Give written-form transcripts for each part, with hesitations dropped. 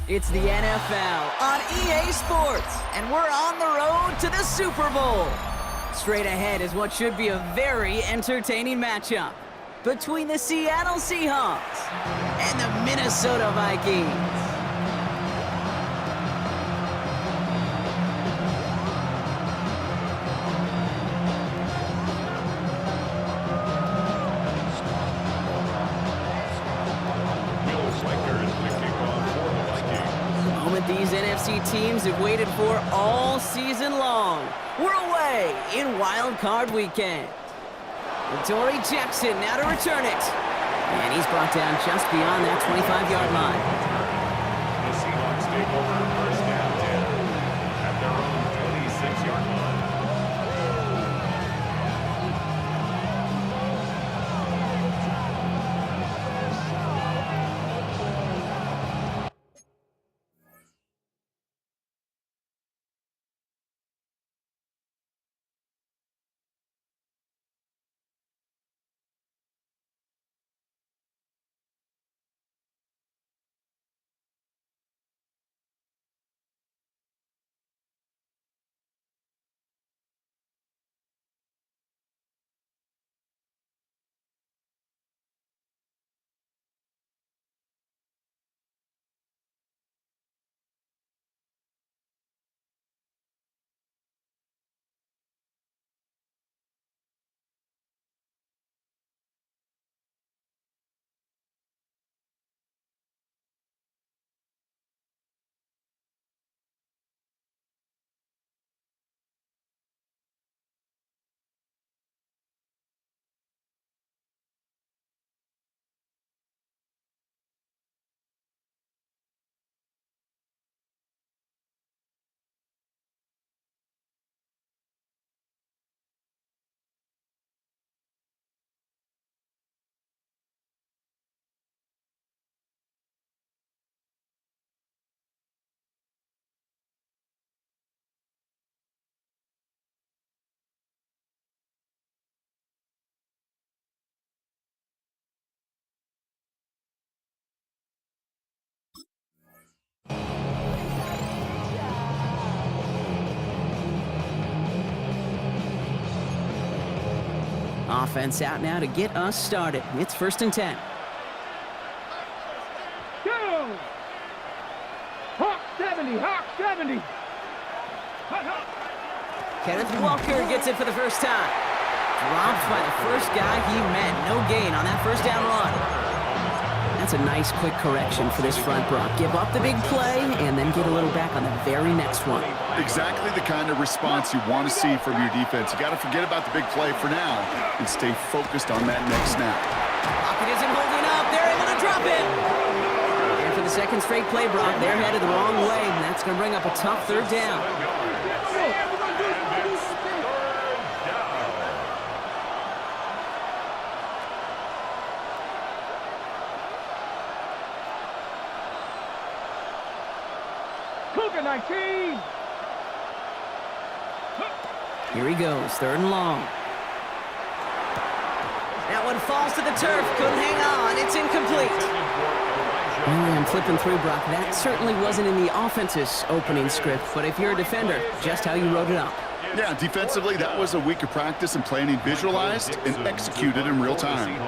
It's the NFL on EA Sports, and we're on the road to the Super Bowl. Straight ahead is what should be a very entertaining matchup between the Seattle Seahawks and the Minnesota Vikings. These NFC teams have waited for all season long. We're away in Wild Card Weekend. Dory Jackson now to return it. And he's brought down just beyond that 25-yard line. The Seahawks take over first down 10 at their own 26-yard line. Offense out now to get us started. It's 1st and 10. Go! Hawk 70, Hawk 70. Kenneth Walker gets it for the first time. Dropped by the first guy he met. No gain on that first down run. That's a nice quick correction for this front, Brock. Give up the big play and then get a little back on the very next one. Exactly the kind of response you want to see from your defense. You got to forget about the big play for now and stay focused on that next snap. Pocket isn't holding up. They're able to drop it. And for the second straight play, Brock, they're headed the wrong way, and that's going to bring up a tough third down. Cougar 19. Here he goes, 3rd and long. That one falls to the turf. Couldn't hang on. It's incomplete. I'm flipping through, Brock. That certainly wasn't in the offense's opening script, but if you're a defender, just how you wrote it up. Yeah, defensively, that was a week of practice and planning visualized and executed in real time.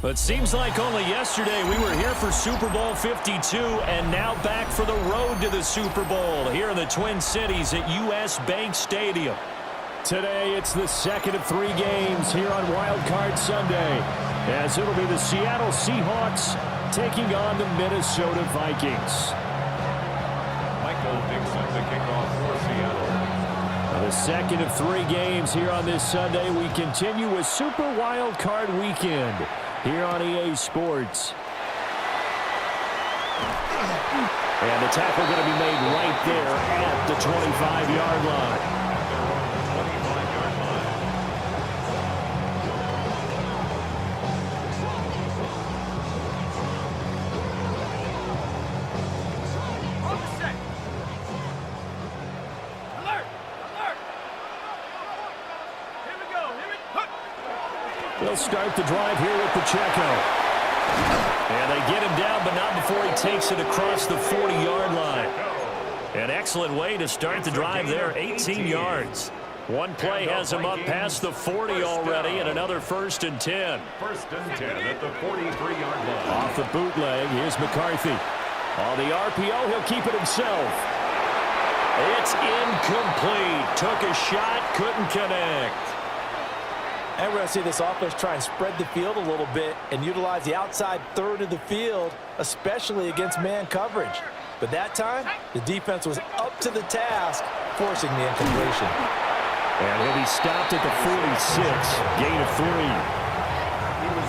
It seems like only yesterday we were here for Super Bowl 52 and now back for the road to the Super Bowl here in the Twin Cities at US Bank Stadium. Today it's the second of 3 games here on Wild Card Sunday, as it'll be the Seattle Seahawks taking on the Minnesota Vikings. Michael Dixon, the kickoff for Seattle. The second of 3 games here on this Sunday. We continue with Super Wild Card Weekend here on EA Sports. And the tackle going to be made right there at the 25-yard line. Their own 25-yard line. They'll start the drive here with Pacheco. And they get him down, but not before he takes it across the 40-yard line. An excellent way to start the drive there, 18 yards. One play has him up past the 40 already, and another 1st and 10. 1st and 10 at the 43-yard line. Off the bootleg, here's McCarthy. On the RPO, he'll keep it himself. It's incomplete. Took a shot, couldn't connect. And we're going to see this offense try and spread the field a little bit and utilize the outside third of the field, especially against man coverage. But that time, the defense was up to the task, forcing the incompletion. And he'll be stopped at the 46, gain of 3.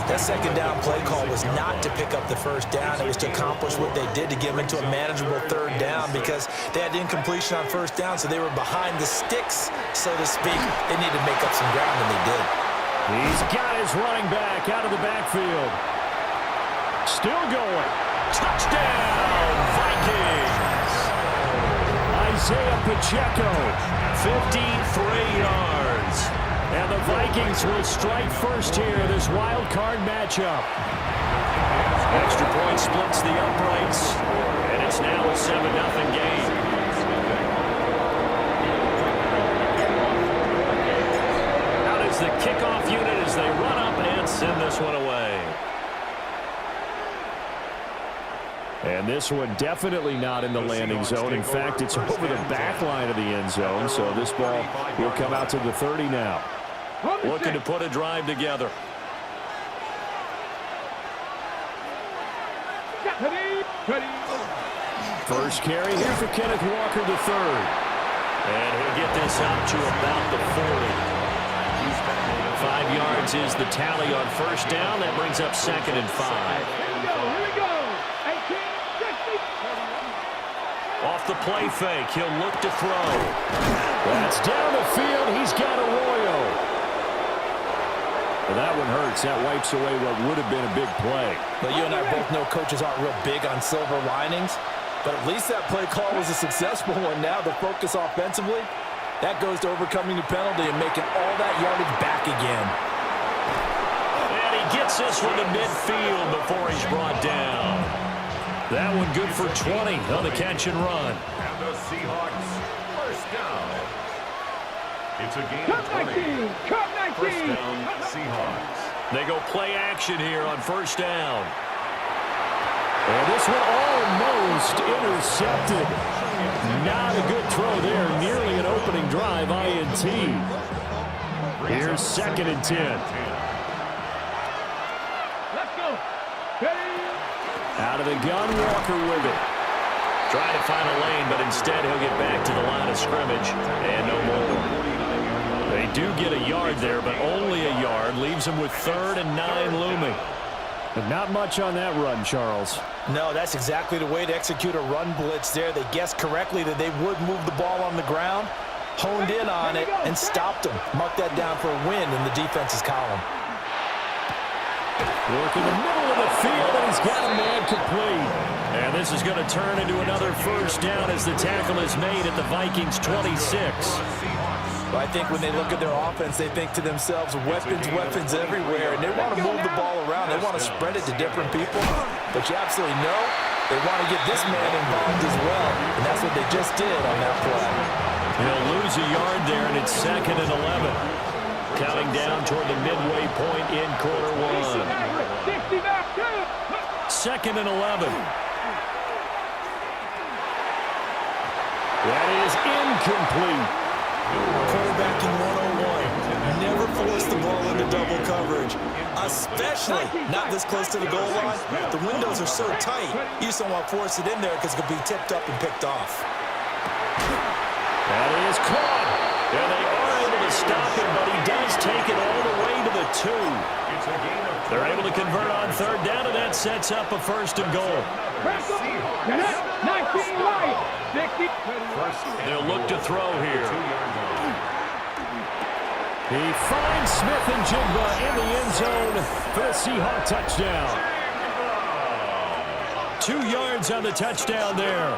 That second down play call was not to pick up the first down. It was to accomplish what they did to get them into a manageable third down because they had incompletion on first down, so they were behind the sticks, so to speak. They needed to make up some ground, and they did. He's got his running back out of the backfield. Still going. Touchdown, Vikings! Isaiah Pacheco, 53 yards. And the Vikings will strike first here, this wild card matchup. Extra point splits the uprights, and it's now a 7-0 game. Out is the kickoff unit as they run up and send this one away. And this one definitely not in the landing zone. In fact, it's over the back line of the end zone, so this ball will come out to the 30 now. Looking to put a drive together. First carry here for Kenneth Walker III. And he'll get this out to about the 40. 5 yards is the tally on first down. That brings up 2nd and 5. Here we go. 18, 60. Off the play fake, he'll look to throw. That's down the field. He's got Arroyo. Well, that one hurts. That wipes away what would have been a big play. Well, you and I both know coaches aren't real big on silver linings, but at least that play call was a successful one. Now the focus offensively, that goes to overcoming the penalty and making all that yardage back again. And he gets this one to midfield before he's brought down. That one good for 20 on the catch and run. And the Seahawks, 1st down. It's a gain of 20. Cut 19. 1st down, Seahawks. They go play action here on first down. And this one almost intercepted. Not a good throw there. Nearly an opening drive, INT. Here's 2nd and 10. Let's go. Ready. Out of the gun, Walker with it. Trying to find a lane, but instead he'll get back to the line of scrimmage. And no more. They do get a yard there, but only a yard. Leaves them with 3rd and 9 looming. But not much on that run, Charles. No, that's exactly the way to execute a run blitz there. They guessed correctly that they would move the ball on the ground, honed in on it, and stopped them. Mark that down for a win in the defense's column. Work in the middle of the field, and he's got a man complete. And this is going to turn into another first down as the tackle is made at the Vikings' 26. But I think when they look at their offense, they think to themselves, weapons everywhere, and they want to move the ball around. They want to spread it to different people. But you absolutely know they want to get this man involved as well, and that's what they just did on that play. He'll lose a yard there, and it's 2nd and 11. Counting down toward the midway point in quarter one. 2nd and 11. That is incomplete. Quarterbacking 101. Never force the ball into double coverage, especially not this close to the goal line. The windows are so tight, you just don't want to force it in there because it could be tipped up and picked off. That is caught. And they are able to stop him, but he does take it all the way to the 2. They're able to convert on 3rd down, and that sets up a 1st and goal. 19 right. 60. They'll look to throw here. He finds Smith-Njigba in the end zone for the Seahawk touchdown. 2 yards on the touchdown there.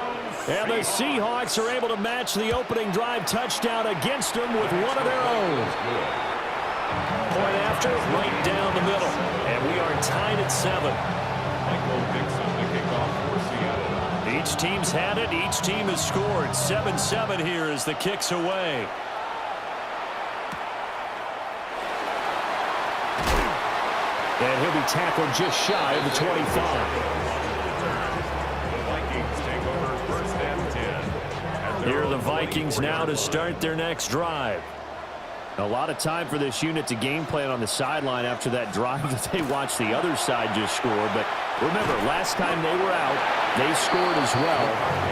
And the Seahawks are able to match the opening drive touchdown against them with one of their own. Point after, right down the middle. And we are tied at 7. Michael Dixon, the kickoff for Seattle. Each team's had it. Each team has scored. 7-7 here as the kick's away. And he'll be tackled just shy of the 25. The Vikings take over 1st and 10. Here are the Vikings now to start their next drive. A lot of time for this unit to game plan on the sideline after that drive that they watched the other side just score. But remember, last time they were out, they scored as well.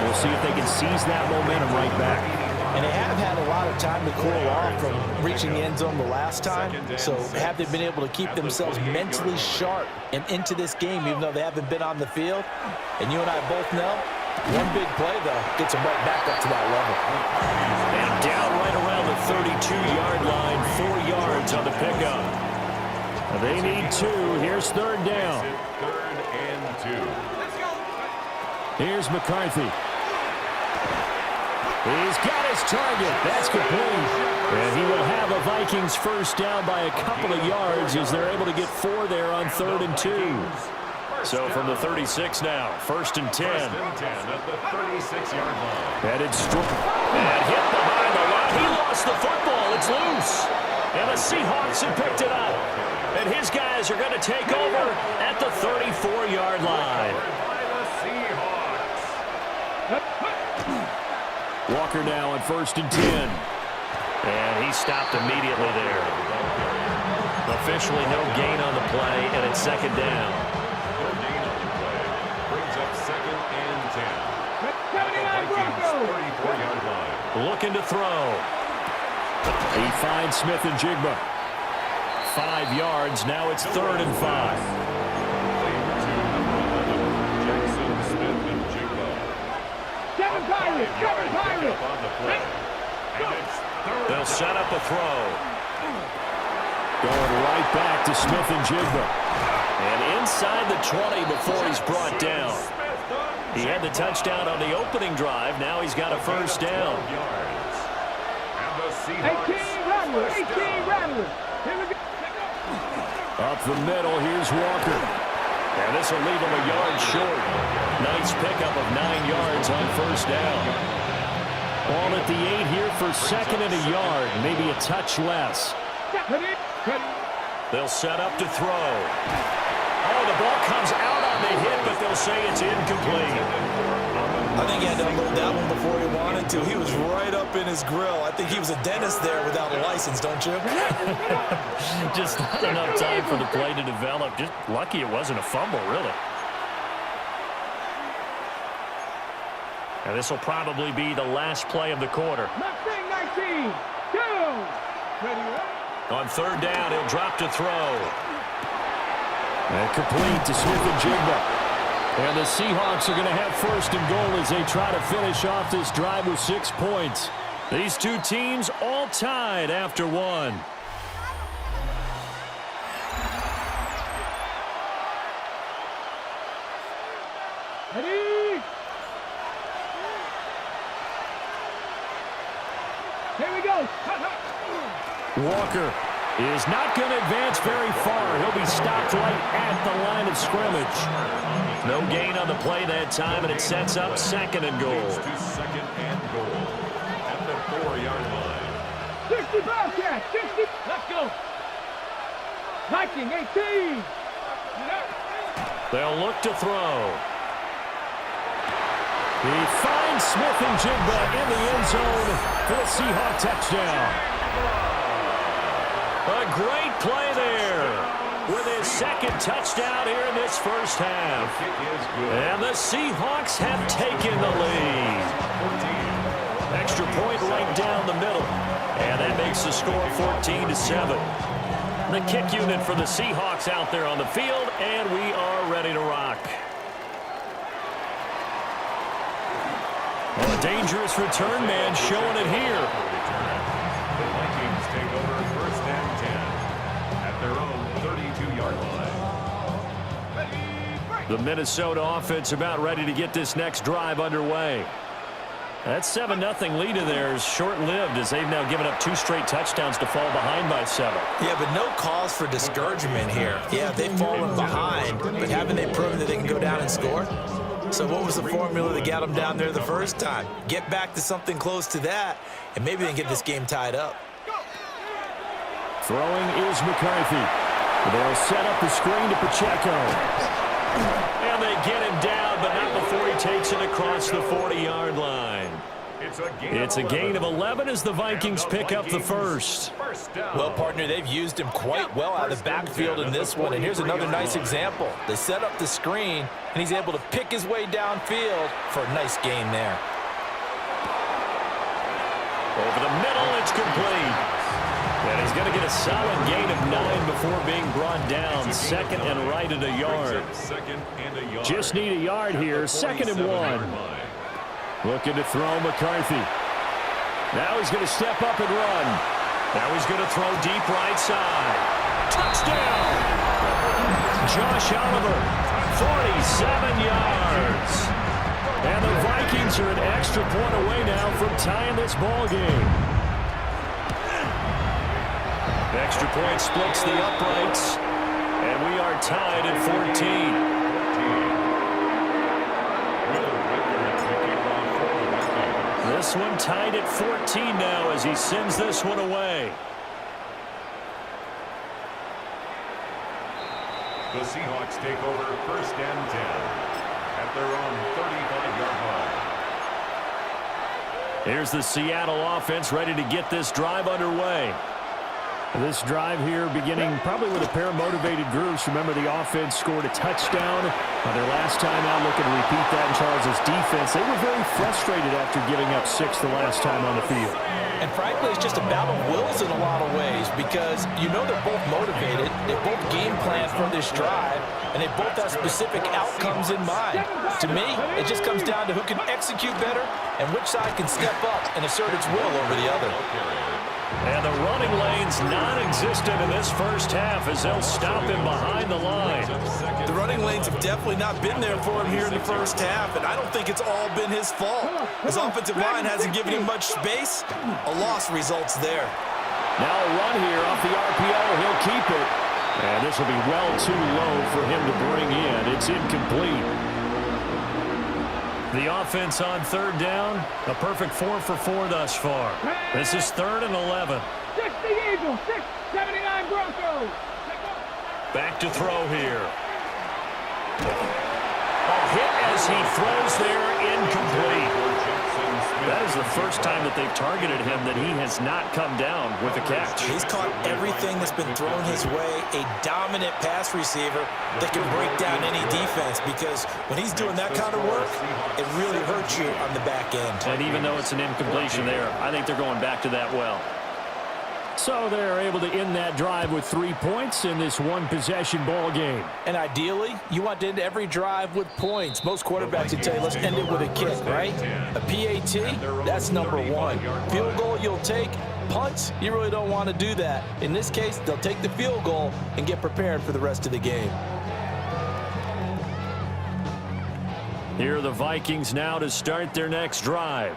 We'll see if they can seize that momentum right back. And they have had a lot of time to cool off from reaching the end zone the last time. So have they been able to keep themselves mentally sharp and into this game, even though they haven't been on the field? And you and I both know, one big play, though, gets them right back up to that level. And down right around the 32-yard line, 4 yards on the pickup. They need 2. Here's 3rd down. 3rd and 2. Here's McCarthy. He's got his target. That's complete. And he will have a Vikings 1st down by a couple of yards as they're able to get 4 there on 3rd and 2. So from the 36 now, 1st and 10. 1st and 10 at the 36-yard line. Headed straight. And hit behind the line. He lost the football. It's loose. And the Seahawks have picked it up. And his guys are going to take over at the 34-yard line. By the Seahawks. Walker now on 1st and 10. And he stopped immediately there. Officially no gain on the play, and it's 2nd down. No gain on the play. Brings up 2nd and 10. 79 Broncos. 34-yard line. Looking to throw. He finds Smith-Njigba. 5 yards. Now it's 3rd and 5. Jackson Smith-Njigba. Kevin Pirates. On the play. And it's 3rd. They'll set up a throw. Going right back to Smith-Njigba. And inside the 20 before he's brought down. He had the touchdown on the opening drive. Now he's got a 1st down. And the 18 Seahawks. Rattlers. 18 Rattlers. Here we go. Up the middle, here's Walker. And this will leave him a yard short. Nice pickup of 9 yards on 1st down. Ball at the 8 here for 2nd and a yard. Maybe a touch less. They'll set up to throw. Oh, the ball comes out on the hit, but they'll say it's incomplete. I think he had to unload that one before he wanted to. He was right up in his grill. I think he was a dentist there without a license, don't you? Just not enough time for the play to develop. Just lucky it wasn't a fumble, really. And this will probably be the last play of the quarter. Mustang 19. Go. Ready, On 3rd down, he'll drop to throw. And complete to Smith-Njigba. And the Seahawks are going to have 1st and goal as they try to finish off this drive with 6 points. These two teams all tied after 1. Ready? Here we go. Walker is not going to advance very far. He'll be stopped right at the line of scrimmage. No gain on the play that time, and it sets up 2nd and goal. To 2nd and goal at the 4-yard line. 60 Bobcat. 60. Let's go. Viking 18. They'll look to throw. He finds Smith-Njigba in the end zone for the Seahawk touchdown. A great play there with his second touchdown here in this first half. And the Seahawks have taken the lead. Extra point right down the middle. And that makes the score 14-7. The kick unit for the Seahawks out there on the field, and we are ready to rock. A dangerous return man showing it here. The Vikings take over first and 10 at their own 32-yard line. The Minnesota offense about ready to get this next drive underway. That 7-0 lead of theirs short-lived as they've now given up 2 straight touchdowns to fall behind by 7. Yeah, but no cause for discouragement here. Yeah, they've fallen behind, but haven't they proven that they can go down and score? So what was the formula that got them down there the first time? Get back to something close to that, and maybe they can get this game tied up. Throwing is McCarthy. They'll set up the screen to Pacheco. And they get him down, but not before he takes it across the 40-yard line. It's a gain of 11 as the Vikings pick up the first. Well, partner, they've used him quite well out of the backfield in this one, and here's another nice example. They set up the screen, and he's able to pick his way downfield for a nice gain there. Over the middle, it's complete. And he's going to get a solid gain of 9 before being brought down. Second and right at a yard. Just need a yard here. 2nd and 1. Looking to throw McCarthy. Now he's going to step up and run. Now he's going to throw deep right side. Touchdown! Josh Oliver, 47 yards. And the Vikings are an extra point away now from tying this ball game. Extra point splits the uprights, and we are tied at 14. This one tied at 14 now as he sends this one away. The Seahawks take over first and 10 at their own 35-yard line. Here's the Seattle offense ready to get this drive underway. This drive here beginning probably with a pair of motivated groups. Remember, the offense scored a touchdown on their last time out. Looking to repeat that in Charles' defense. They were very frustrated after giving up 6 the last time on the field. And frankly, it's just a battle of wills in a lot of ways because you know they're both motivated. They both game plan for this drive, and they both have specific outcomes in mind. To me, it just comes down to who can execute better and which side can step up and assert its will over the other. And the running lane's non-existent in this first half as they'll stop him behind the line. The running lanes have definitely not been there for him here in the first half, and I don't think it's all been his fault. His offensive line hasn't given him much space. A loss results there. Now a run here off the RPO. He'll keep it. And this will be well too low for him to bring in. It's incomplete. The offense on 3rd down, a perfect 4 for 4 thus far. This is 3rd and 11. 60 Eagles, 79 Broncos. Back to throw here. A hit as he throws there, incomplete. That is the first time that they've targeted him that he has not come down with a catch. He's caught everything that's been thrown his way, a dominant pass receiver that can break down any defense because when he's doing that kind of work, it really hurts you on the back end. And even though it's an incompletion there, I think they're going back to that well. So they're able to end that drive with 3 points in this one-possession ball game. And ideally, you want to end every drive with points. Most quarterbacks would tell you, let's end it with a kick, right? A PAT, that's number 1. Field goal you'll take. Punts, you really don't want to do that. In this case, they'll take the field goal and get prepared for the rest of the game. Here are the Vikings now to start their next drive.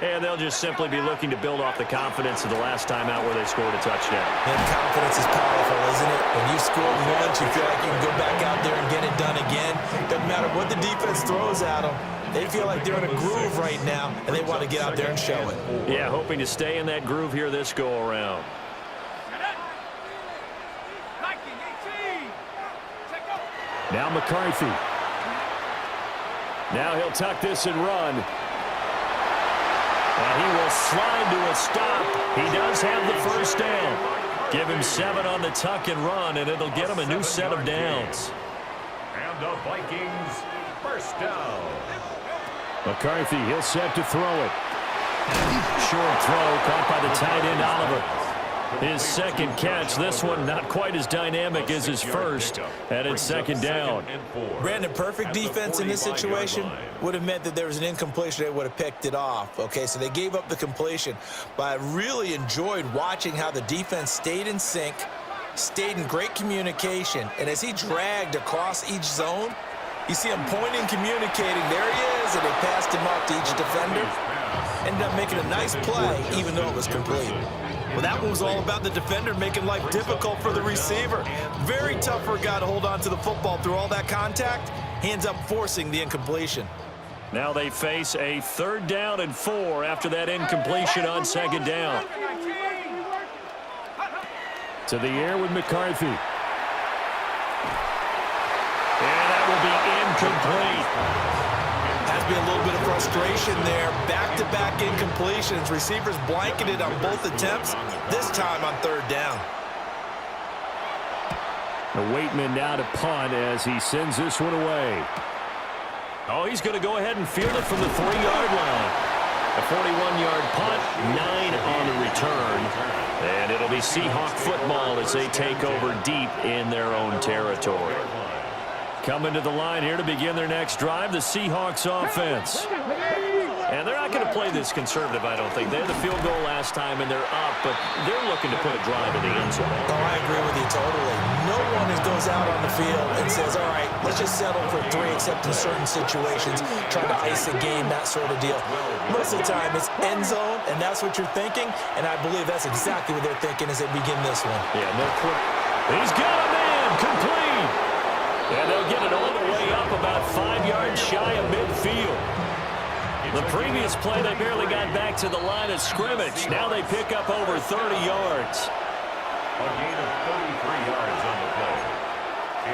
And they'll just simply be looking to build off the confidence of the last time out where they scored a touchdown. And confidence is powerful, isn't it? When you've scored once, you feel like you can go back out there and get it done again. Doesn't matter what the defense throws at them. They feel like they're in a groove right now, and they want to get out there and show it. Yeah, hoping to stay in that groove here this go-around. Now McCarthy. Now he'll tuck this and run. And he will slide to a stop. He does have the first down. Give him 7 on the tuck and run, and it'll get him a new set of downs. And the Vikings first down. McCarthy, he'll set to throw it. Short throw caught by the tight end, Oliver. His second catch, this one not quite as dynamic as his first, and it's second down. Brandon, perfect defense in this situation would have meant that there was an incompletion. They would have picked it off. Okay, so they gave up the completion, but I really enjoyed watching how the defense stayed in sync, stayed in great communication, and as he dragged across each zone, you see him pointing, communicating. There he is, and they passed him off to each defender. Ended up making a nice play, even though it was complete. Well, that one was all about the defender making life difficult for the receiver. Very tough for a guy to hold on to the football through all that contact. He ends up forcing the incompletion. Now they face a 3rd down and 4 after that incompletion on second down. To the air with McCarthy. And that will be incomplete. Has been a little bit of frustration there. Back-to-back incompletions. Receivers blanketed on both attempts, this time on 3rd down. The Waitman now to punt as he sends this one away. Oh, he's going to go ahead and field it from the 3-yard line. A 41-yard punt, 9 on the return. And it'll be Seahawk football as they take over deep in their own territory. Coming to the line here to begin their next drive, the Seahawks offense. And they're not going to play this conservative, I don't think. They had the field goal last time, and they're up, but they're looking to put a drive in the end zone. Oh, I agree with you totally. No one goes out on the field and says, all right, let's just settle for 3, except in certain situations, trying to ice a game, that sort of deal. Most of the time, it's end zone, and that's what you're thinking, and I believe that's exactly what they're thinking as they begin this one. Yeah, no quick. He's got a man, complete. And they'll get it all the way up about 5 yards shy of midfield. The previous play, they barely got back to the line of scrimmage. Now they pick up over 30 yards. A gain of 33 yards on the play.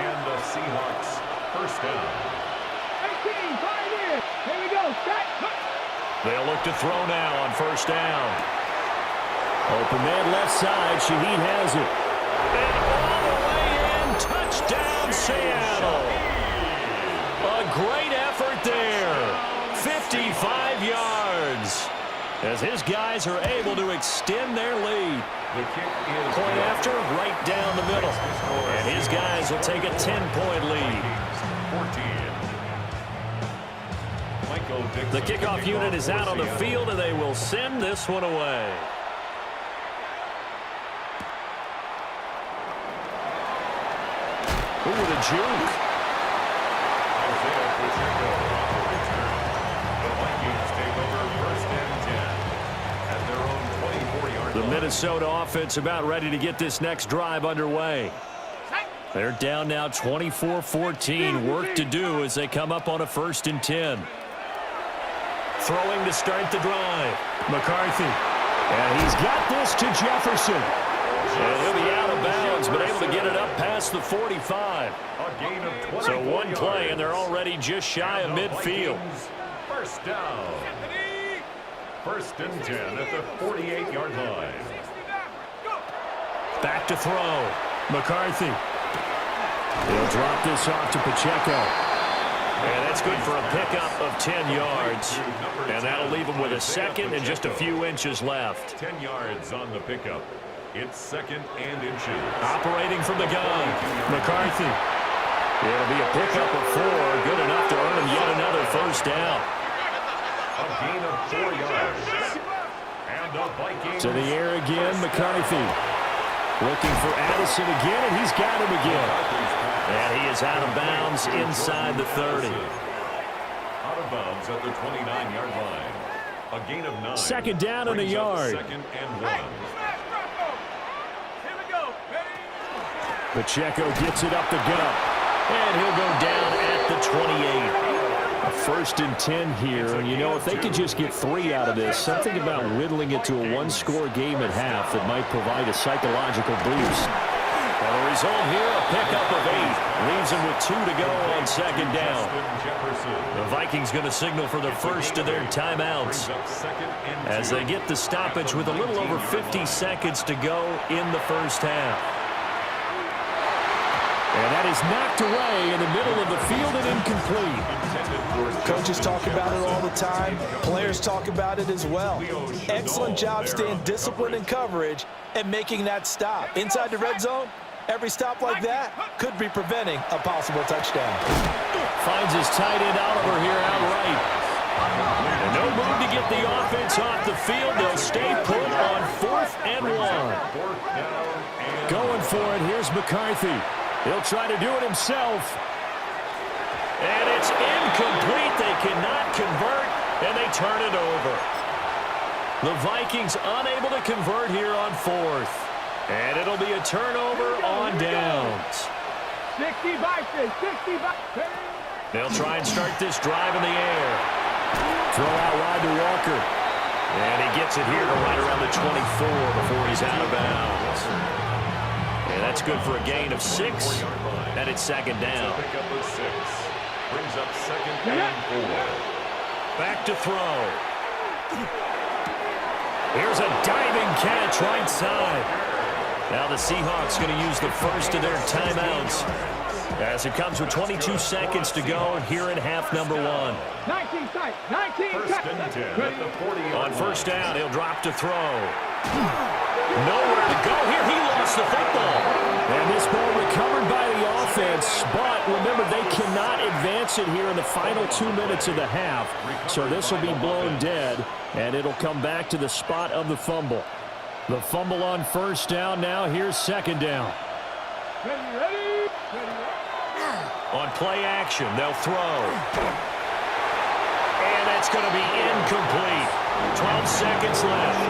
And the Seahawks first down. 18, 5 in. Here we go. Set. They'll look to throw now on first down. Open man left side. Shaheed has it. And all the way in. Touchdown, Seattle. A great effort there. 55 yards. As his guys are able to extend their lead. The kick is Point after, right down the middle. And his guys will take a 10-point lead. 14. The kickoff unit is out on the field, and they will send this one away. Ooh, the juke. Isaiah Pacheco on the return. The Vikings take over first and 10 at their own 24-yard The line. Minnesota offense about ready to get this next drive underway. They're down now 24-14. Work to do as they come up on a 1st and 10. Throwing to start the drive. McCarthy. And he's got this to Jefferson. And he'll be out of bounds, but able to get it up past the 45. A gain of 24 So one play, yards. and they're already just shy of And the midfield. Vikings first down. First and 10 at the 48-yard line. Back to throw. McCarthy. He'll drop this off to Pacheco. And that's good for a pickup of 10 yards. And that'll leave him with a second and just a few inches left. 10 yards on the pickup. It's 2nd and inches. Operating from the gun. McCarthy. It'll be a pickup of 4. Good enough to earn him yet another first down. A gain of 4 yards. And the Vikings. To the air again, McCarthy. Looking for Addison again, and he's got him again. And he is out of bounds inside the 30. Out of bounds at the 29-yard line. A gain of 9. Second down and a Brings up yard. 2nd and 1. Pacheco gets it up the gut. And he'll go down at the 28. A 1st and 10 here. And, you know, if they could just get 3 out of this, something about whittling it to a 1-score game at half that might provide a psychological boost. Well, the result here, a pickup of 8. Leaves them with 2 to go on second down. The Vikings going to signal for the first of their timeouts as they get the stoppage with a little over 50 seconds to go in the first half. And that is knocked away in the middle of the field and incomplete. Coaches talk about it all the time. Players talk about it as well. Excellent job staying disciplined in coverage and making that stop. Inside the red zone, every stop like that could be preventing a possible touchdown. Finds his tight end Oliver here outright. And no move to get the offense off the field. They'll stay put on 4th and 1. Going for it, here's McCarthy. He'll try to do it himself. And it's incomplete. They cannot convert, and they turn it over. The Vikings unable to convert here on 4th. And it'll be a turnover on downs. 65. They'll try and start this drive in the air. Throw out wide to Walker. And he gets it here to right around the 24 before he's out of bounds. And that's good for a gain of 6. And it's second down. Brings up second and 4. Back to throw. Here's a diving catch right side. Now the Seahawks going to use the first of their timeouts as it comes with 22 seconds to go here in half number 1. 19 tight. 19 First and 10 at the 40. On first down, he'll drop to throw. Nowhere to go here. He lost the football. And this ball recovered by the offense, but remember, they cannot advance it here in the final 2 minutes of the half. So this will be blown dead, and it'll come back to the spot of the fumble. The fumble on first down now. Here's second down. Ready. On play action, they'll throw. And that's going to be incomplete. 12 seconds left.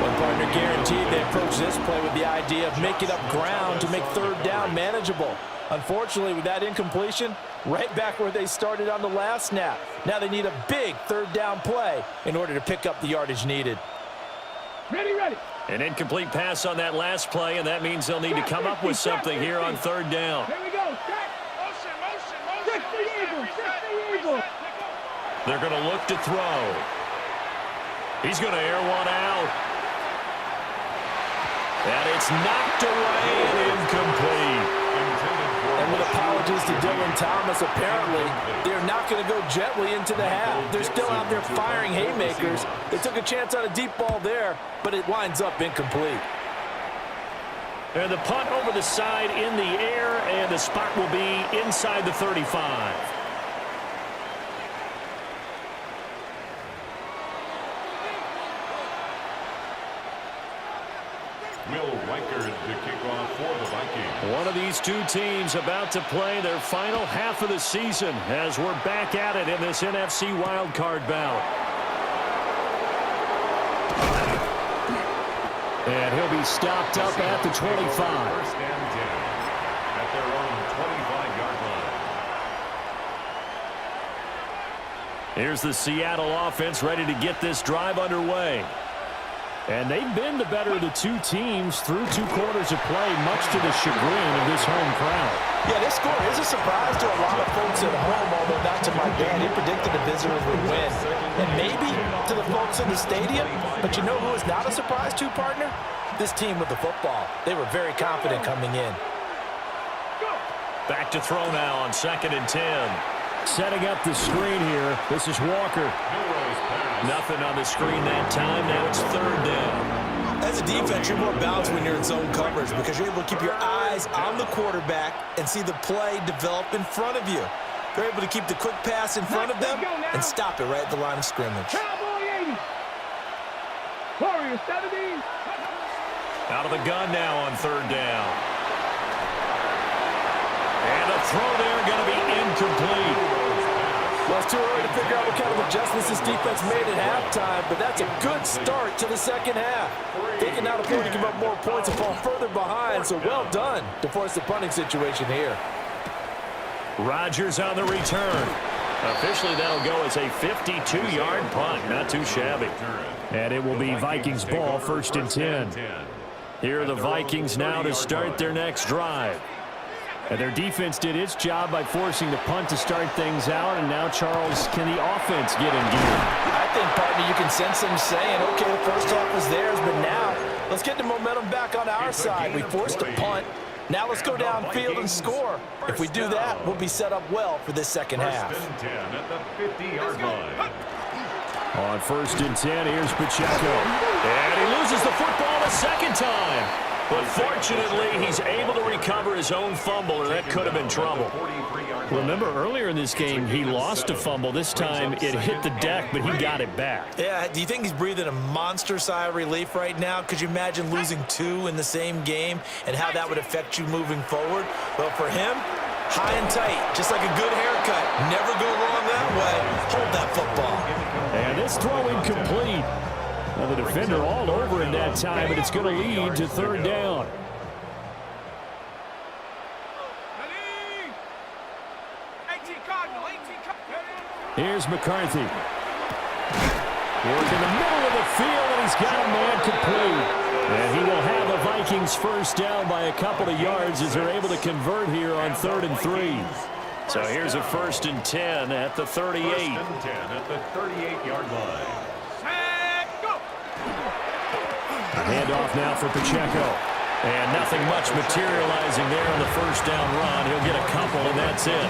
One partner guaranteed they approach this play with the idea of making up ground to make third down manageable. Unfortunately, with that incompletion, right back where they started on the last snap. Now they need a big third down play in order to pick up the yardage needed. Ready. An incomplete pass on that last play, and that means they'll need to come up with something here on third down. Here we go. Motion. 60 Eagles. They're going to look to throw. He's going to air one out. And it's knocked away and incomplete. And with apologies to Dylan Thomas, apparently they're not going to go gently into the half. They're still out there firing haymakers. They took a chance on a deep ball there, but it winds up incomplete. And the punt over the side in the air, and the spot will be inside the 35. Will Riker to kick off for the Vikings. One of these two teams about to play their final half of the season as we're back at it in this NFC wildcard bout. And he'll be stopped up at the 25. First and 10 at their own 25-yard line. Here's the Seattle offense ready to get this drive underway. And they've been the better of the two teams through 2 quarters of play, much to the chagrin of this home crowd. Yeah, this score is a surprise to a lot of folks at home, although not to my dad. He predicted the visitors would win. And maybe to the folks in the stadium, but you know who is not a surprise to, partner? This team with the football. They were very confident coming in. Back to throw now on second and 10. Setting up the screen here. This is Walker. Nothing on the screen that time. Now it's third down. As a defense, you're more balanced when you're in zone coverage because you're able to keep your eyes on the quarterback and see the play develop in front of you. They're able to keep the quick pass in front of them and stop it right at the line of scrimmage. Cowboy 80. Warrior 70. Out of the gun now on third down. And a throw there going to be incomplete. Well, it's too early to figure out what kind of adjustments this defense made at halftime, but that's a good start to the second half. They can now afford to give up more points and fall further behind, so well done to force the punting situation here. Rodgers on the return. Officially, that'll go as a 52-yard punt. Not too shabby. And it will be Vikings ball, first and 10. Here are the Vikings now to start their next drive. And their defense did its job by forcing the punt to start things out. And now, Charles, can the offense get in gear? I think, partner, you can sense them saying, okay, the first half was theirs, but now let's get the momentum back on our side. We forced a punt. Now let's go downfield and score. If we do that, we'll be set up well for this second half. First and 10 at the 50-yard line. On 1st and 10, here's Pacheco. And he loses the football a second time. But fortunately, he's able to recover his own fumble, or that could have been trouble. Remember, earlier in this game, he lost a fumble. This time, it hit the deck, but he got it back. Yeah, do you think he's breathing a monster sigh of relief right now? Could you imagine losing 2 in the same game and how that would affect you moving forward? Well, for him, high and tight, just like a good haircut. Never go wrong that way. Hold that football. And this throw incomplete. Now the defender all over in that time, but it's going to lead to 3rd down. Here's McCarthy. Work in the middle of the field, and he's got a man complete. And he will have the Vikings first down by a couple of yards as they're able to convert here on 3rd and 3. So here's a 1st and 10 at the 38. 1st and 10 at the 38-yard line. A handoff now for Pacheco. And nothing much materializing there on the first down run. He'll get a couple, and that's it.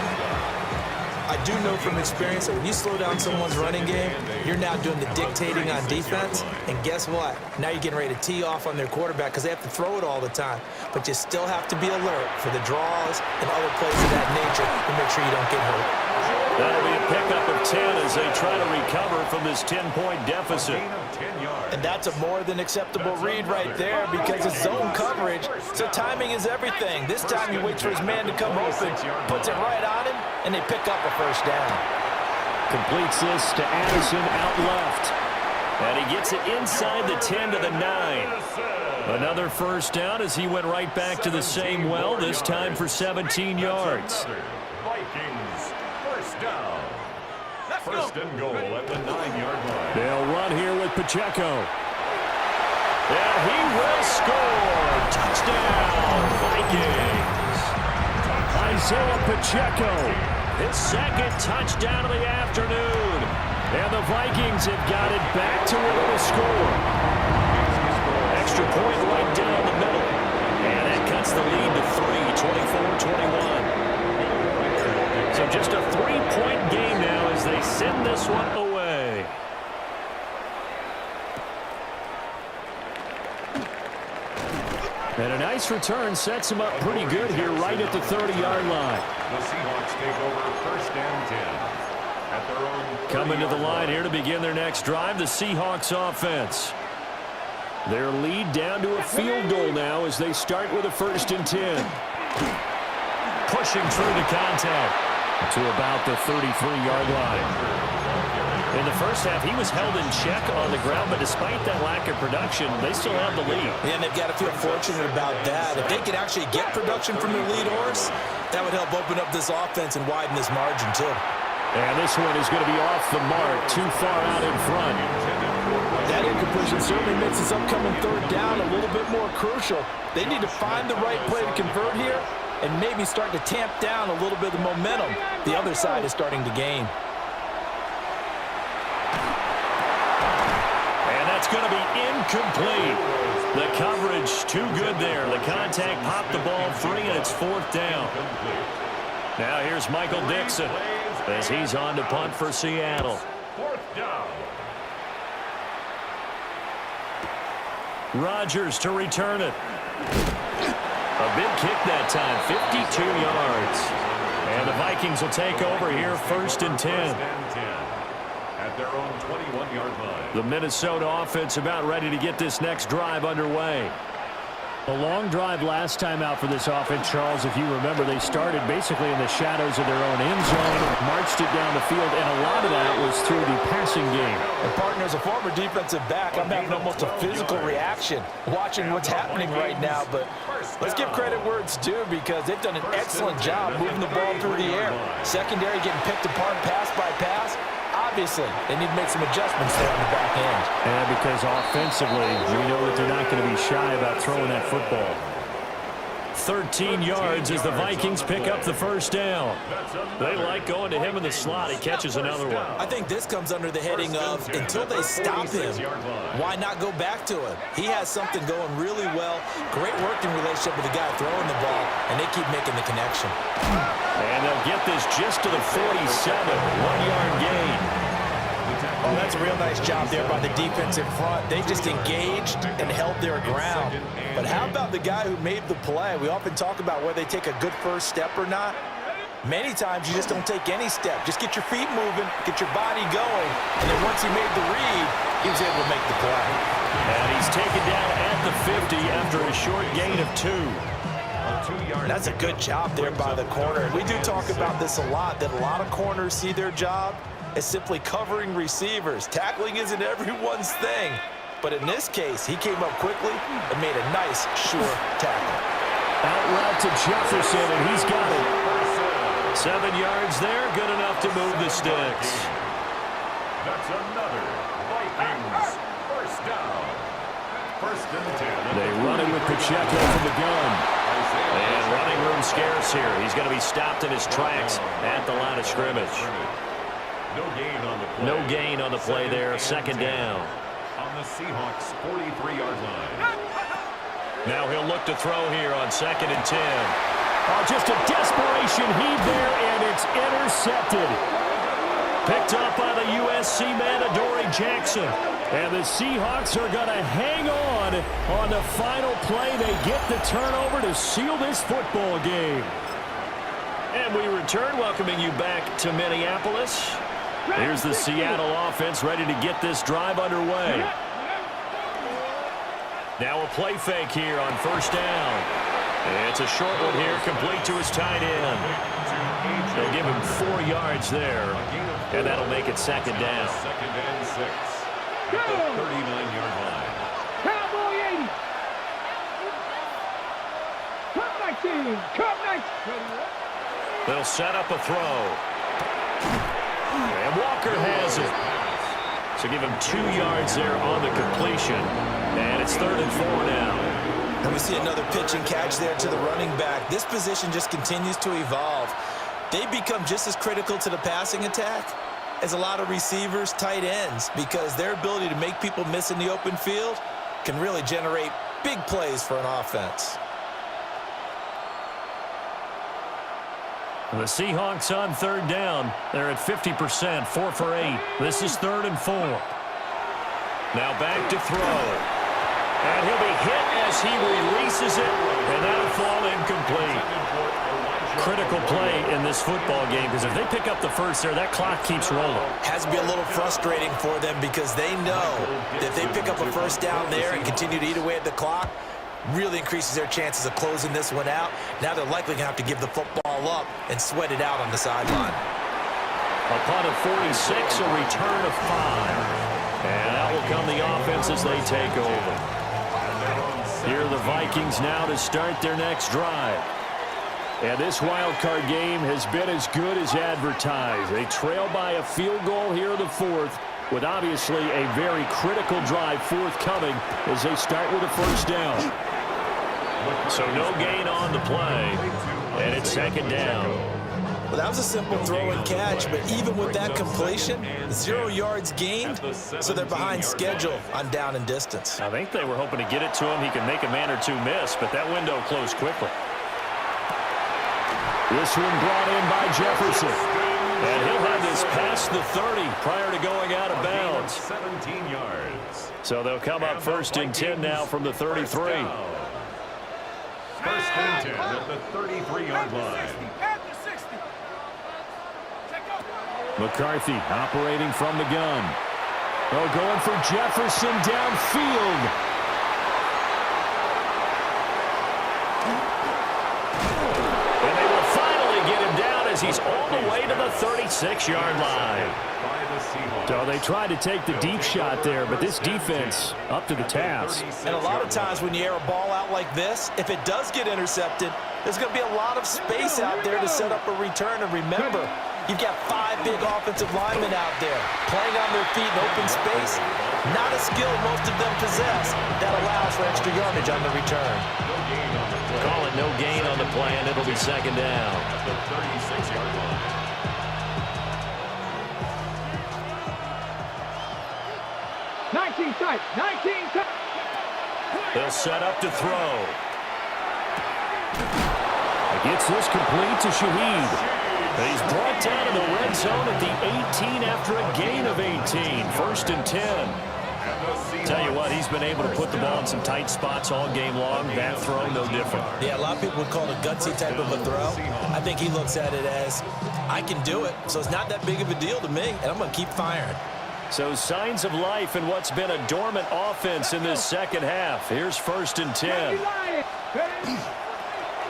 I do know from experience that when you slow down someone's running game, you're now doing the dictating on defense. And guess what? Now you're getting ready to tee off on their quarterback because they have to throw it all the time. But you still have to be alert for the draws and other plays of that nature to make sure you don't get hurt. That'll be a pickup of 10 as they try to recover from this 10-point deficit. And that's a more than acceptable read right there because it's zone coverage, so timing is everything. This time he waits for his man to come open, puts it right on him, and they pick up a first down. Completes this to Addison out left. And he gets it inside the 10 to the 9. Another first down as he went right back to the same well, this time for 17 yards. Vikings, first down. First and goal at the 9-yard line. They'll run here with Pacheco. And he will score. Touchdown, Vikings. Isaiah Pacheco, his 2nd touchdown of the afternoon. And the Vikings have got it back to within a score. Extra point right down the middle. And that cuts the lead to 3, 24-21. So just a 3-point game now as they send this one away. And a nice return sets him up pretty good here right at the 30-yard line. The Seahawks take over 1st and 10 at their own. Coming to the line here to begin their next drive, the Seahawks offense. Their lead down to a field goal now as they start with a 1st and 10. Pushing through the contact to about the 33-yard line. In the first half, he was held in check on the ground, but despite that lack of production, they still have the lead. Yeah, and they've got to feel fortunate about that. If they could actually get production from their lead horse, that would help open up this offense and widen this margin, too. And this one is going to be off the mark, too far out in front. That incompletion certainly makes this upcoming 3rd down a little bit more crucial. They need to find the right play to convert here and maybe start to tamp down a little bit of momentum the other side is starting to gain. And that's going to be incomplete. The coverage too good there. The contact popped the ball free, and it's 4th down. Now here's Michael Dixon as he's on to punt for Seattle. 4th down. Rodgers to return it. A big kick that time, 52 yards. And the Vikings will take over here, 1st and 10. At their own 21-yard line. The Minnesota offense about ready to get this next drive underway. A long drive last time out for this offense, Charles. If you remember, they started basically in the shadows of their own end zone, marched it down the field, and a lot of that was through the passing game. And partner, as a former defensive back, I'm having almost a physical reaction watching what's happening right now. But let's give credit where it's due because they've done an excellent job moving the ball through the air. Secondary getting picked apart pass by pass. obviously, they need to make some adjustments there on the back end. And because offensively, we know that they're not going to be shy about throwing that football. 13 yards as the Vikings pick up the first down. They like going to him in the slot. He catches another one. I think this comes under the heading of until they stop him, why not go back to him? He has something going really well. Great working relationship with the guy throwing the ball, and they keep making the connection. And they'll get this just to the 47. 1-yard gain. Oh, that's a real nice job there by the defense in front. They just engaged and held their ground. But how about the guy who made the play? We often talk about whether they take a good first step or not. Many times you just don't take any step. Just get your feet moving, get your body going, and then once he made the read, he was able to make the play. And he's taken down at the 50 after a short gain of 2. That's a good job there by the corner. We do talk about this a lot, that a lot of corners see their job as simply covering receivers. Tackling isn't everyone's thing. But in this case, he came up quickly and made a nice, sure tackle. Out route to Jefferson, and he's got it. 7 yards there, good enough to move the sticks. That's another Vikings first down. First and 10. They run it with Pacheco from the gun. And running room scarce here. He's going to be stopped in his tracks at the line of scrimmage. No gain on the play. No gain on the play there. Second down. On the Seahawks' 43-yard line. Now he'll look to throw here on 2nd and 10. Oh, just a desperation heave there, and it's intercepted. Picked up by the USC man, Adoree Jackson. And the Seahawks are going to hang on the final play. They get the turnover to seal this football game. And we return, welcoming you back to Minneapolis. Here's the Seattle offense ready to get this drive underway. Now a play fake here on first down. It's a short one here, complete to his tight end. They'll give him 4 yards there, and that'll make it second down. Second and 6 at the 39-yard line. Cowboy 80. Come 19. Come 19. They'll set up a throw. And Walker has it. So give him 2 yards there on the completion. And it's 3rd and 4 now. And we see another pitch and catch there to the running back. This position just continues to evolve. They become just as critical to the passing attack as a lot of receivers, tight ends, because their ability to make people miss in the open field can really generate big plays for an offense. The Seahawks on 3rd down. They're at 50%, 4 for 8. This is 3rd and 4. Now back to throw. And he'll be hit as he releases it, and that'll fall incomplete. Critical play in this football game, because if they pick up the first there, that clock keeps rolling. Has to be a little frustrating for them because they know that if they pick up a first down there and continue to eat away at the clock, really increases their chances of closing this one out. Now they're likely going to have to give the football up and sweat it out on the sideline. A punt of 46, a return of 5. And out will come the offense as they take over. Here are the Vikings now to start their next drive. And this wild card game has been as good as advertised. They trail by a field goal here in the 4th, with obviously a very critical drive forthcoming as they start with a first down. So no gain on the play, and it's second down. Well, that was a simple throw and catch, but even with that completion, 0 yards gained, so they're behind schedule on down and distance. I think they were hoping to get it to him. He can make a man or two miss, but that window closed quickly. This one brought in by Jefferson. And he'll have this past the 30 prior to going out of bounds. 17 yards. So they'll come up 1st and 10 now from the 33. First and 10 at the 33-yard line. McCarthy operating from the gun. Oh, going for Jefferson downfield. And they will finally get him down as he's all the way to the 36-yard line. So they tried to take the deep shot there, but this defense up to the task. And a lot of times when you air a ball out like this, if it does get intercepted, there's going to be a lot of space out there to set up a return. And remember, You've got 5 big offensive linemen out there playing on their feet in open space. Not a skill most of them possess. That allows for extra yardage on the return. Call it no gain on the play, and it'll be second down. At the 36-yard line. 19 tight. 19 tight. They'll set up to throw. Gets this complete to Shaheed. And he's brought down in the red zone at the 18 after a gain of 18. First and 10. Tell you what, he's been able to put the ball in some tight spots all game long. That throw, no different. Yeah, a lot of people would call it a gutsy type of a throw. I think he looks at it as, I can do it, so it's not that big of a deal to me, and I'm going to keep firing. So signs of life in what's been a dormant offense in this second half. Here's first and 10.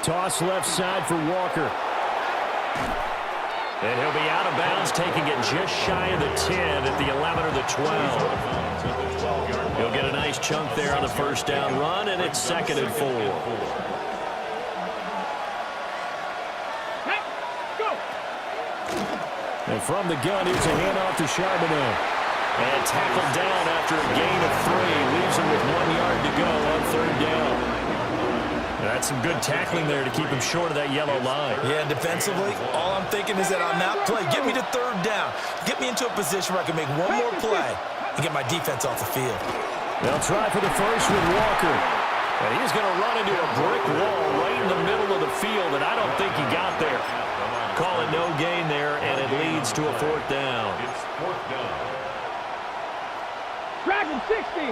Toss left side for Walker. And he'll be out of bounds, taking it just shy of the 10 at the 11 or the 12. He'll get a nice chunk there on the first down run, and it's second and 4. And from the gun, here's a handoff to Charbonnet. And tackled down after a gain of 3. Leaves him with 1 yard to go on third down. That's some good tackling there to keep him short of that yellow line. Yeah, defensively, all I'm thinking is that on that play, get me to third down. Get me into a position where I can make one more play and get my defense off the field. They'll try for the first with Walker. And he's going to run into a brick wall right in the middle of the field, and I don't think he got there. Call it no gain there, and it leads to a fourth down. It's fourth down. Dragon 60.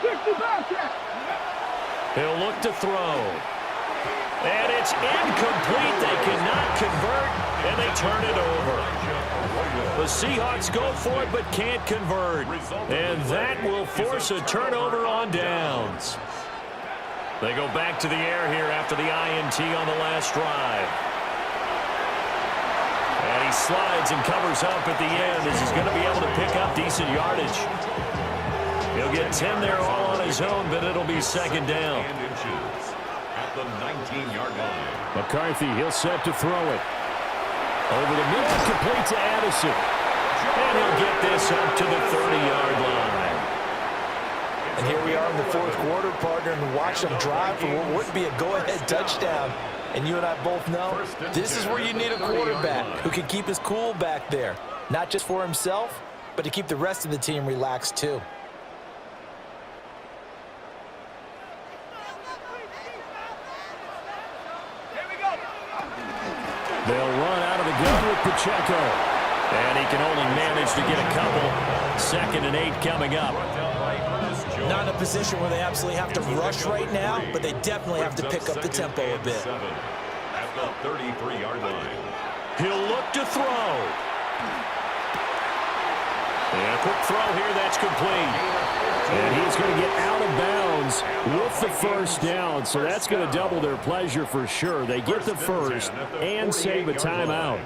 65 check. He'll look to throw. And it's incomplete. They cannot convert, and they turn it over. The Seahawks go for it but can't convert. And that will force a turnover on downs. They go back to the air here after the INT on the last drive. And he slides and covers up at the end as he's going to be able to pick up decent yardage. He'll get 10 there all on his own, but it'll be second down. And inches at the 19-yard line. McCarthy, he'll set to throw it. Over the middle, complete to Addison. And he'll get this up to the 30-yard line. And here we are in the fourth quarter, partner, and watch them drive for what would be a go-ahead touchdown. And you and I both know this is where you need a quarterback who can keep his cool back there. Not just for himself, but to keep the rest of the team relaxed too. They'll run out of the gun with Pacheco. And he can only manage to get a couple. Second and 8 coming up. Not in a position where they absolutely have to rush right now, but they definitely have to pick up the tempo a bit. At the 33-yard line. He'll look to throw. And a quick throw here, that's complete. And he's going to get out of bounds with the first down, so that's going to double their pleasure for sure. They get the first and save a timeout.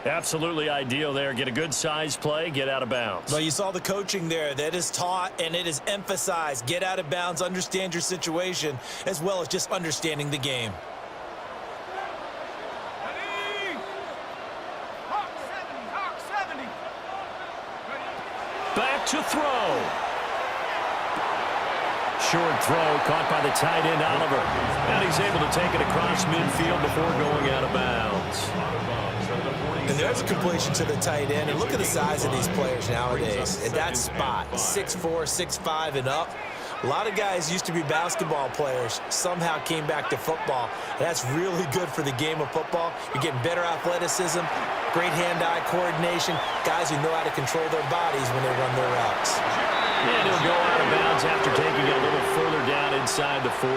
Absolutely ideal there. Get a good size play, get out of bounds. Well, you saw the coaching there. That is taught and it is emphasized. Get out of bounds, understand your situation, as well as just understanding the game. Back to throw. Short throw caught by the tight end, Oliver. And he's able to take it across midfield before going out of bounds. And there's a completion to the tight end. And look at the size of these players nowadays. At that spot, 6'4", 6'5", and up. A lot of guys used to be basketball players, somehow came back to football. And that's really good for the game of football. You're getting better athleticism, great hand-eye coordination, guys who know how to control their bodies when they run their routes. And he'll go out of bounds after taking it a little further down inside the 40.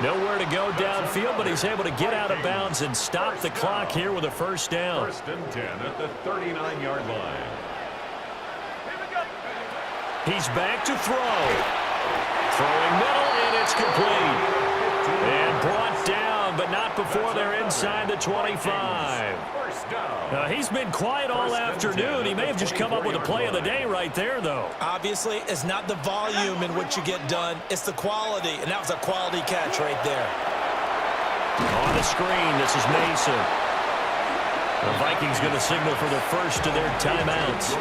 Nowhere to go downfield, but he's able to get out of bounds and stop the clock here with a first down. First and 10 at the 39-yard line. He's back to throw. Throwing middle, and it's complete. And brought down, but not before they're inside the 25. He's been quiet all afternoon. He may have just come up with a play of the day right there, though. Obviously, it's not the volume in which you get done. It's the quality, and that was a quality catch right there. On the screen, this is Mason. The Vikings going to signal for the first of their timeouts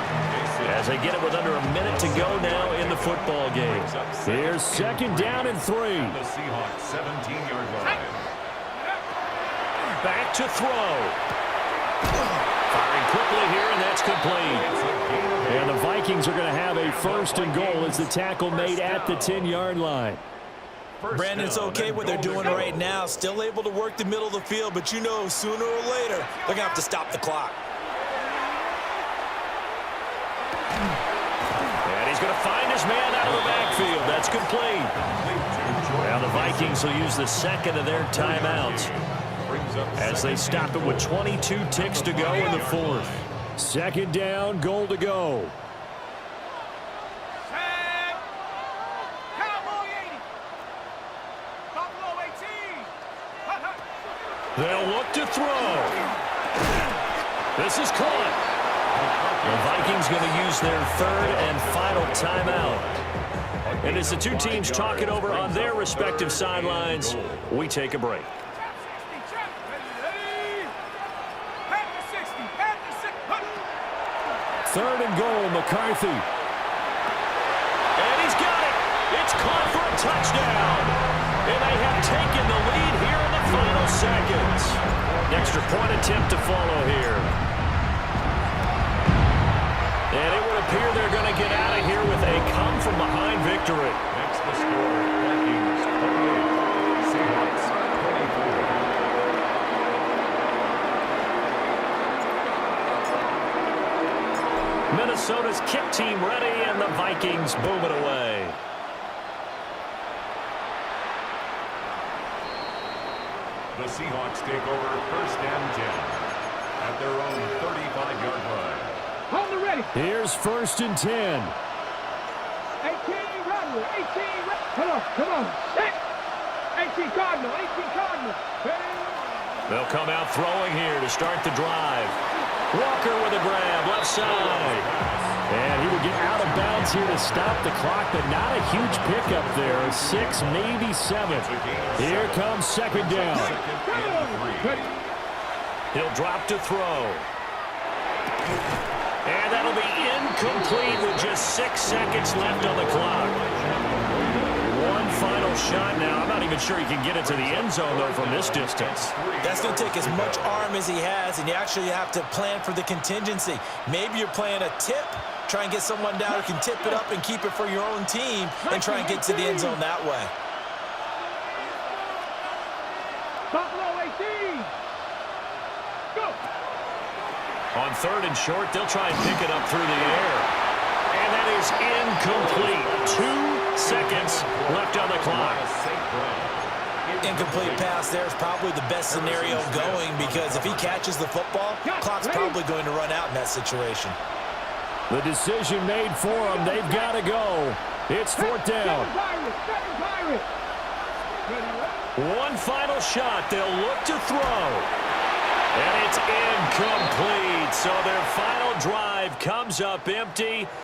as they get it with under a minute to go now in the football game. Here's 2nd down and 3. The Seahawks 17-yard line. Back to throw. Firing quickly here, and that's complete. And the Vikings are going to have a 1st and goal as the tackle made at the 10-yard line. Brandon, it's okay what they're doing right now. Still able to work the middle of the field, but you know sooner or later they're going to have to stop the clock. And he's going to find his man out of the backfield. That's complete. Now the Vikings will use the 2nd of their timeouts as they stop it with 22 ticks to go in the 4th. 2nd down, goal to go. They'll look to throw. This is caught. The Vikings going to use their 3rd and final timeout. And as the two teams talk it over on their respective sidelines, we take a break. 3rd and goal, McCarthy. And he's got it. It's caught for a touchdown. And they have taken the lead here in the final seconds. Extra point attempt to follow here. And it would appear they're going to get out of here with a come-from-behind victory. That's the score. Vikings 28, Seahawks 24. Minnesota's kick team ready, and the Vikings boom it away. The Seahawks take over 1st and 10 at their own 35-yard line. Hold it ready. Here's 1st and 10. 18, Rodney. 18, come on. Set. 18, Cardinal. 18, Cardinal. They'll come out throwing here to start the drive. Walker with a grab, left side. And he will get out of bounds here to stop the clock, but not a huge pickup there. 6, maybe 7. Here comes 2nd down. He'll drop to throw. And that'll be incomplete with just 6 seconds left on the clock. One final shot now. I'm not even sure he can get into the end zone, though, from this distance. That's going to take as much arm as he has, and you actually have to plan for the contingency. Maybe you're playing a tip, try and get someone down who can tip it up and keep it for your own team and try and get to the end zone that way. Buffalo 18. Go. On 3rd and short, they'll try and pick it up through the air. And that is incomplete. 2 seconds left on the clock. Incomplete pass there is probably the best scenario going, because if he catches the football, clock's probably going to run out in that situation. The decision made for them. They've got to go. It's 4th down. One final shot. They'll look to throw. And it's incomplete. So their final drive comes up empty.